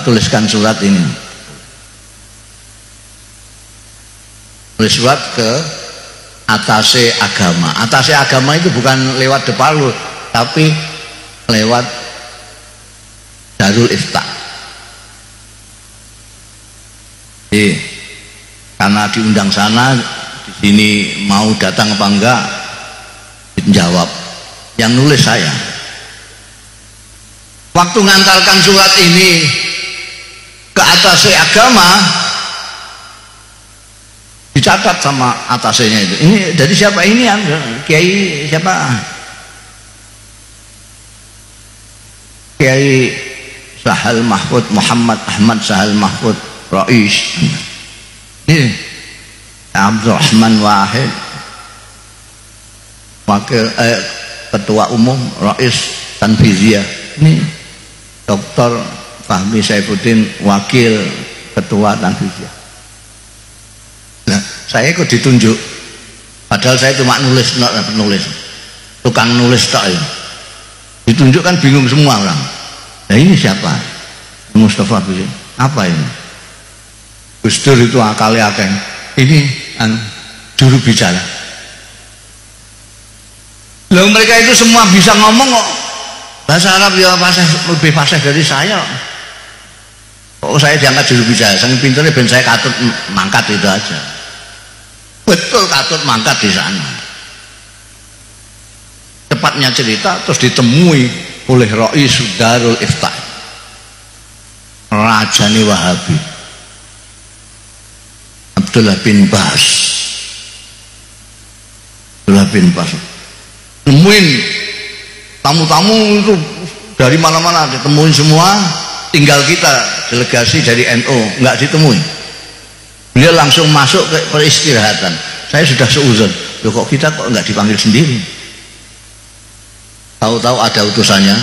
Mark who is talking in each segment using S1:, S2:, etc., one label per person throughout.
S1: tuliskan surat ini. Tulis surat ke atase agama. Atase agama itu bukan lewat depan lu, tapi lewat Darul Ifta. Karena diundang sana, di sini mau datang apa enggak, dijawab. Yang nulis saya. Waktu ngantarkan surat ini ke atase agama, dicatat sama atasnya itu. Ini dari siapa ini? Kiai siapa? Kiai Sahal Mahfud, Muhammad Ahmad Sahal Mahfud Rais. Ini Abdurrahman Wahid, wakil ketua umum Rais Tanfiziyah. Ini Dr. Fahmi Saifuddin, wakil ketua Tanfiziyah. Nah, saya kok ditunjuk, padahal saya cuma nulis, tukang nulis tak ya. Ditunjuk kan bingung semua orang. Nah ini siapa? Mustafa Bisri. Apa ini? Gus Dur itu akalnya akeh. Ini juru bicara. Lalu mereka itu semua bisa ngomong kok. Bahasa Arab ya lebih fasih dari saya. Kok saya diangkat juru bicara? Saking pinternya ben saya katut mangkat itu aja. Betul katut mangkat di sana. Tepatnya cerita terus ditemui oleh Rais Darul Ifta, Rajani Wahabi, Abdullah bin Bas. Temuin tamu-tamu itu dari mana-mana, ditemuin semua. Tinggal kita delegasi dari NU nggak ditemui. Beliau langsung masuk ke peristirahatan. Saya sudah seuzon, loh kok kita kok nggak dipanggil sendiri? Tahu-tahu ada utusannya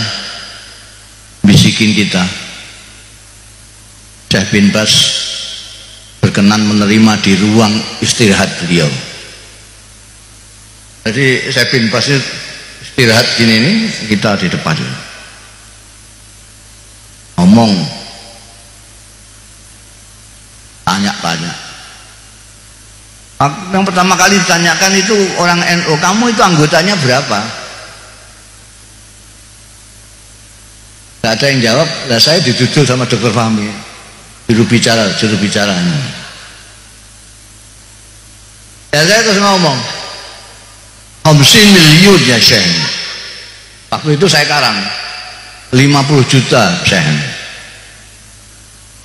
S1: bisikin kita, Syekh bin Bas berkenan menerima di ruang istirahat beliau. Jadi Syekh bin Bas istirahat gini nih, kita di depan ngomong, tanya-tanya. Yang pertama kali ditanyakan itu orang NU, kamu itu anggotanya berapa? Gak ada yang jawab. Lah saya didudul sama Dr. Fahmi, juru bicaranya. Ya saya terus ngomong 50 miliar ya Syekh. Waktu itu saya karang 50 juta Syekh.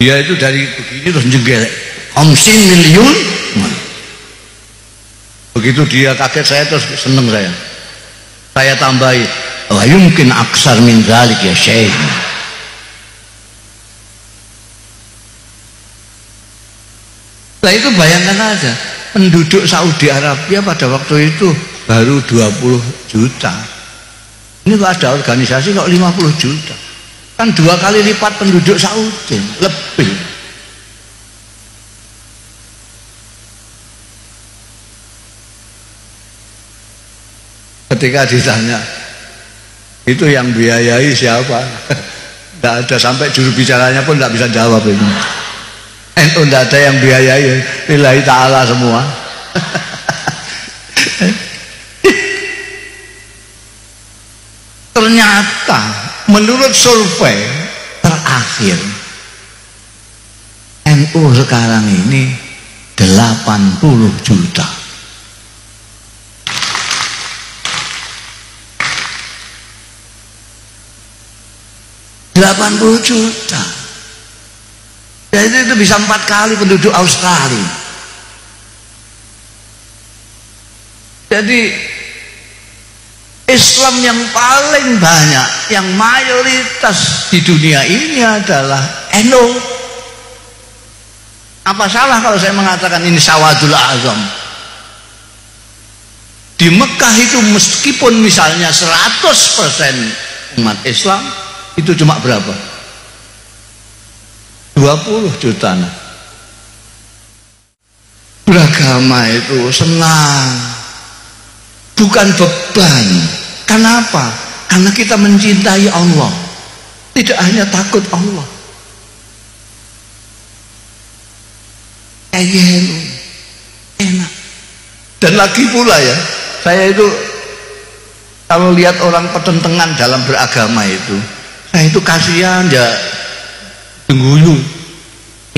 S1: Dia itu dari begini terus jengkel 50 miliar. Begitu dia kaget, saya terus seneng saya tambahi, wa yumkin aksar min dzalik ya Syekh. Nah itu bayangkan aja, penduduk Saudi Arabia pada waktu itu baru 20 juta. Ini kok ada organisasi kok 50 juta. Kan 2 kali lipat penduduk Saudi, lebih. Ketika ditanya, itu yang biayai siapa? Tidak ada, sampai juru bicaranya pun tidak bisa jawab ini. NU tidak ada yang biayai, lillahi ta'ala semua. Ternyata menurut survei terakhir, NU sekarang ini 80 juta. 80 juta. Jadi itu bisa 4 kali penduduk Australia. Jadi Islam yang paling banyak, yang mayoritas di dunia ini adalah NU. Apa salah kalau saya mengatakan ini Sawadul Azam? Di Mekah itu meskipun misalnya 100% umat Islam, itu cuma berapa? 20 juta. Beragama itu senang, bukan beban. Kenapa? Karena kita mencintai Allah, tidak hanya takut Allah. enak. Dan lagi pula ya, saya itu kalau lihat orang pertentangan dalam beragama itu, saya itu kasihan ya, tengguyu,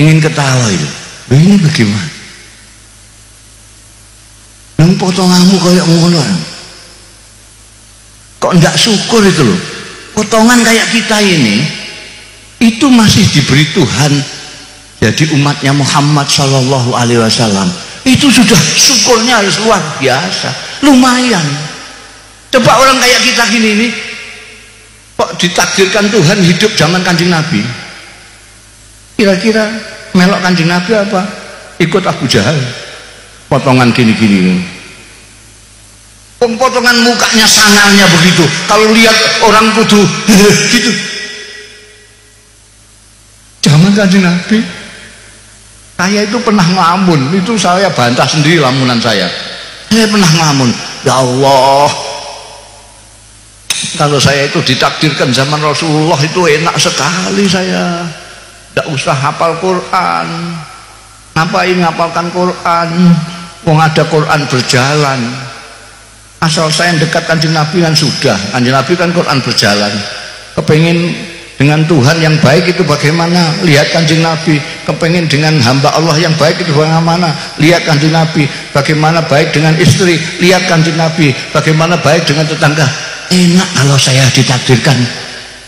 S1: ingin ketawa itu. Ini bagaimana? Yang potonganmu kayak ngono, kok enggak syukur itu loh. Potongan kayak kita ini, itu masih diberi Tuhan jadi umatnya Muhammad Sallallahu Alaihi Wasallam. Itu sudah syukurnya harus luar biasa, lumayan. Coba orang kayak kita gini ini, kok ditakdirkan Tuhan hidup zaman Kanjeng Nabi. Kira-kira melok Kanjeng Nabi apa? Ikut Abu Jahal. Potongan gini-gini. Potongan mukanya sangarnya begitu. Kalau lihat orang kudu gitu. Zaman Kanjeng Nabi, saya itu pernah ngelamun. Itu saya bantah sendiri lamunan saya. Saya pernah ngelamun. Ya Allah, kalau saya itu ditakdirkan zaman Rasulullah itu enak sekali saya. Tidak usah hafal Quran. Ngapain ngapalkan Quran? Wong ada Quran berjalan. Asal saya dekat Kanjeng Nabi kan sudah. Kanjeng Nabi kan Quran berjalan. Kepengen dengan Tuhan yang baik itu bagaimana? Lihat Kanjeng Nabi. Kepengen dengan hamba Allah yang baik itu bagaimana? Lihat Kanjeng Nabi. Bagaimana baik dengan istri? Lihat Kanjeng Nabi. Bagaimana baik dengan tetangga? Enak kalau saya ditakdirkan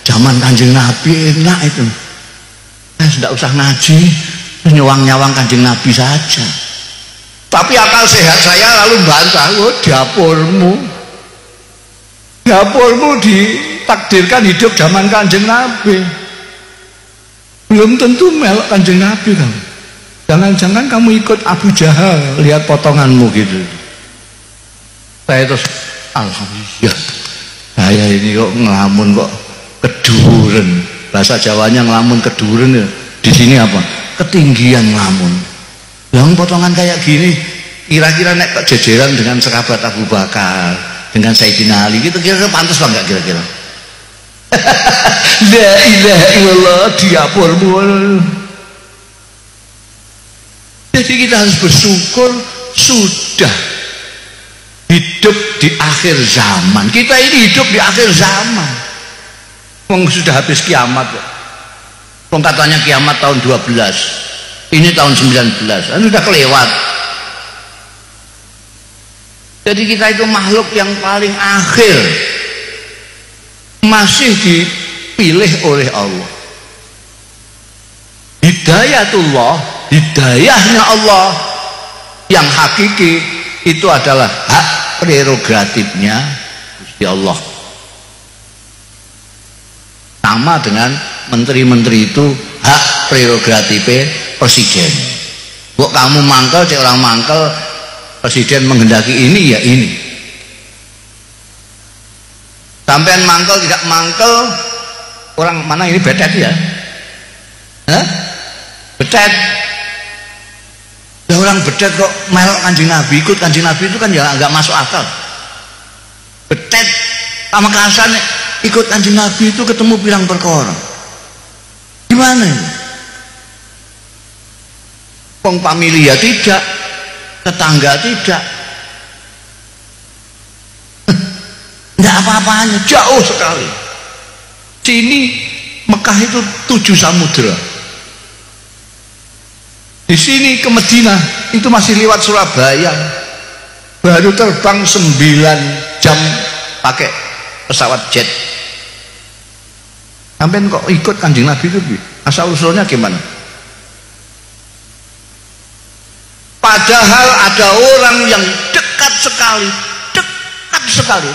S1: zaman Kanjeng Nabi, enak itu. Saya tidak usah ngaji, nyawang-nyawang Kanjeng Nabi saja. Tapi akal sehat saya lalu bantah, oh dapurmu ditakdirkan hidup zaman Kanjeng Nabi. Belum tentu melok Kanjeng Nabi kamu. Jangan-jangan kamu ikut Abu Jahal, lihat potonganmu gitu. Saya terus alhamdulillah. Saya ini kok ngelamun kok keduren. Bahasa Jawanya ngelamun keduren ya. Di sini apa? Ketinggian ngelamun. Yang potongan kayak gini, kira-kira nek kok jejeran dengan sahabat Abu Bakar, dengan Sayyidina Ali, gitu kira-kira pantas lah nggak kira-kira? La ilaha illallah, diapurmu. Jadi kita harus bersyukur sudah hidup di akhir zaman. Kita ini hidup di akhir zaman. Wong sudah habis kiamat. Wong katanya kiamat tahun 12. Ini tahun 19. Sudah kelewat. Jadi kita itu makhluk yang paling akhir. Masih dipilih oleh Allah. Hidayatullah, hidayahnya Allah yang hakiki itu adalah hak prerogatifnya Gusti Allah. Sama dengan menteri-menteri itu hak prerogatifnya presiden. Kok kamu mangkel, cek orang mangkel, presiden menghendaki ini ya ini. Sampean mangkel tidak mangkel, orang mana ini betet ya? Hah? Betet. Ya orang betet kok melok Kanjeng Nabi, ikut Kanjeng Nabi itu kan ya agak masuk akal. Betet sama kasan ikut Kanjeng Nabi itu ketemu pirang perkara. Gimana ini? Wong familia tidak, tetangga tidak. Enggak apa-apanya, jauh sekali. Sini Mekah itu 7 samudra. Di sini ke Madinah itu masih lewat Surabaya. Baru terbang 9 jam pakai pesawat jet. Sampai kok ikut Kanjeng Nabi itu asal usulnya gimana? Padahal ada orang yang dekat sekali,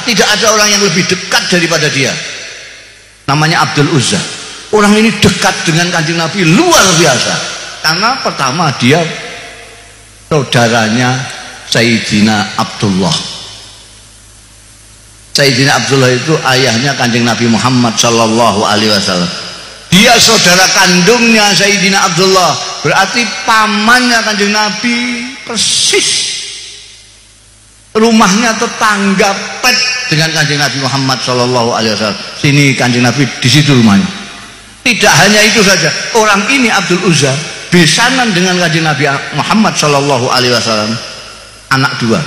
S1: tidak ada orang yang lebih dekat daripada dia. Namanya Abdul Uzza. Orang ini dekat dengan Kanjeng Nabi luar biasa. Karena pertama dia saudaranya Sayyidina Abdullah. Sayyidina Abdullah itu ayahnya Kanjeng Nabi Muhammad Sallallahu Alaihi Wasallam. Dia saudara kandungnya Sayyidina Abdullah, berarti pamannya Kanjeng Nabi persis. Rumahnya tetangga pet dengan Kanjeng Nabi Muhammad Sallallahu Alaihi Wasallam. Sini Kanjeng Nabi, di situ rumahnya. Tidak hanya itu saja, orang ini Abdul Uzza besanan dengan Kanjeng Nabi Muhammad sallallahu alaihi wasallam, anak dua.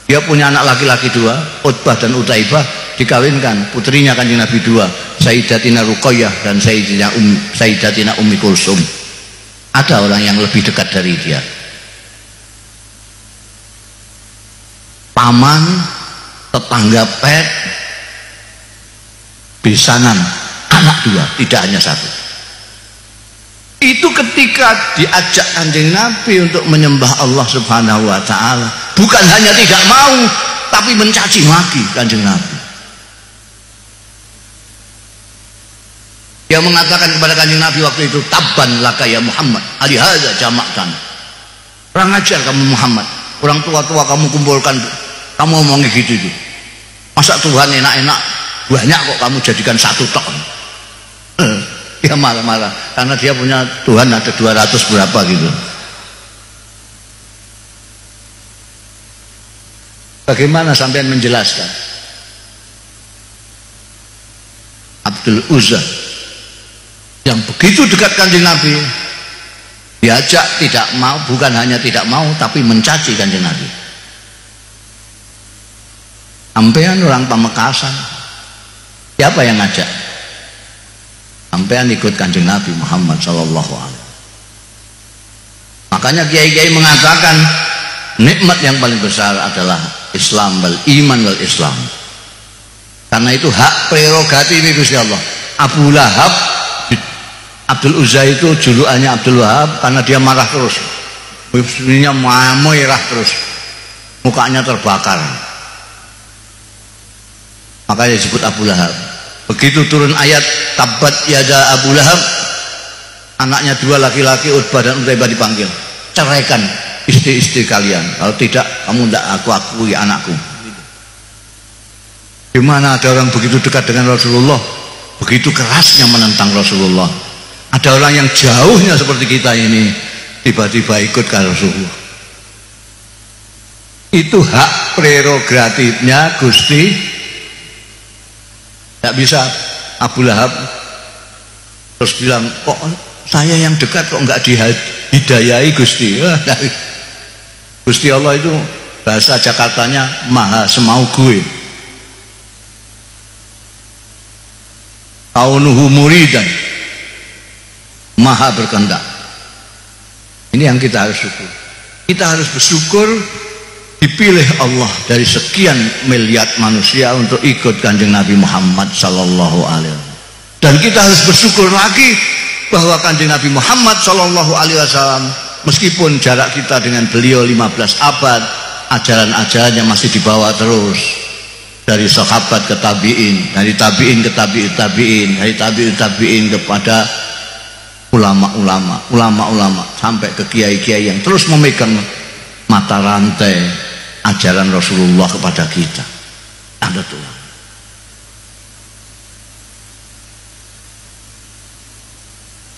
S1: Dia punya anak laki-laki dua, Utbah dan Utaibah, dikawinkan putrinya Kanjeng Nabi dua, Sayyidatina Ruqayyah dan Sayyidatina Ummi Kulsum. Ada orang yang lebih dekat dari dia. Paman, tetangga pet, besanan, anak dua, tidak hanya satu. Itu ketika diajak Kanjeng Nabi untuk menyembah Allah Subhanahu wa ta'ala, bukan hanya tidak mau, tapi mencaci maki Kanjeng Nabi. Dia mengatakan kepada Kanjeng Nabi waktu itu, tabban laka ya Muhammad, alihadza jama'tan. Kurang ajar kamu Muhammad, orang tua-tua kamu kumpulkan, kamu ngomongnya gitu itu. Masa Tuhan enak-enak banyak kok kamu jadikan satu tok. Dia marah-marah karena dia punya Tuhan ada 200 berapa gitu. Bagaimana sampean menjelaskan? Abdul Uzza yang begitu dekat Kanjeng Nabi diajak tidak mau, bukan hanya tidak mau tapi mencaci Kanjeng Nabi. Sampean orang Pamekasan, siapa yang ngajak? Sampean ikut Kanjeng Nabi Muhammad sallallahu alaihi wasallam. Makanya kiai-kiai mengatakan nikmat yang paling besar adalah Islam wal iman wal Islam. Karena itu hak prerogatif ini Gusti Allah. Abu Lahab, Abdul Uzza itu julukannya Abdul Wahab karena dia marah terus, bibirnya merah terus, mukanya terbakar, makanya disebut Abu Lahab. Begitu turun ayat tabat yada Abu Lahab, anaknya dua laki-laki Utbah dan Utaibah dipanggil, ceraikan istri-istri kalian, kalau tidak kamu tidak aku akui anakku. Gimana ada orang begitu dekat dengan Rasulullah, begitu kerasnya menentang Rasulullah. Ada orang yang jauhnya seperti kita ini tiba-tiba ikut ke Rasulullah. Itu hak prerogatifnya Gusti. Tidak bisa Abu Lahab terus bilang, kok saya yang dekat kok nggak dihidayai Gusti. Gusti Allah itu bahasa Jakartanya maha semau gue. Kaunuhu muridan, maha berkehendak. Ini yang kita harus syukur. Kita harus bersyukur dipilih Allah dari sekian miliar manusia untuk ikut Kanjeng Nabi Muhammad sallallahu alaihi wasallam. Dan kita harus bersyukur lagi bahwa Kanjeng Nabi Muhammad sallallahu alaihi wasallam, meskipun jarak kita dengan beliau 15 abad, ajaran-ajarannya masih dibawa terus. Dari sahabat ke tabi'in, dari tabi'in ke tabi'in, dari tabi'in kepada ulama-ulama sampai ke kiai-kiai yang terus memegang mata rantai ajaran Rasulullah kepada kita. Ada Tuhan.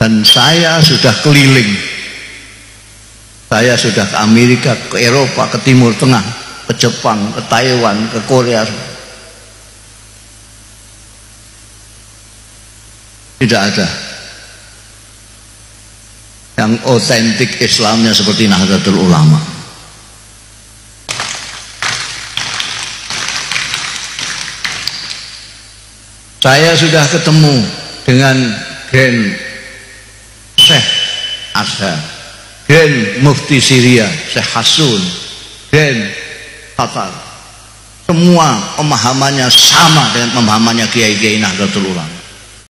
S1: Dan saya sudah keliling, saya sudah ke Amerika, ke Eropa, ke Timur Tengah, ke Jepang, ke Taiwan, ke Korea. Tidak ada yang otentik Islamnya seperti Nahdlatul Ulama. Saya sudah ketemu dengan Grand Syekh Azhar, Grand Mufti Syria Syekh Hasun, Grand Qatar. Semua pemahamannya sama dengan pemahamannya kiai-kiai Nahdlatul Ulama.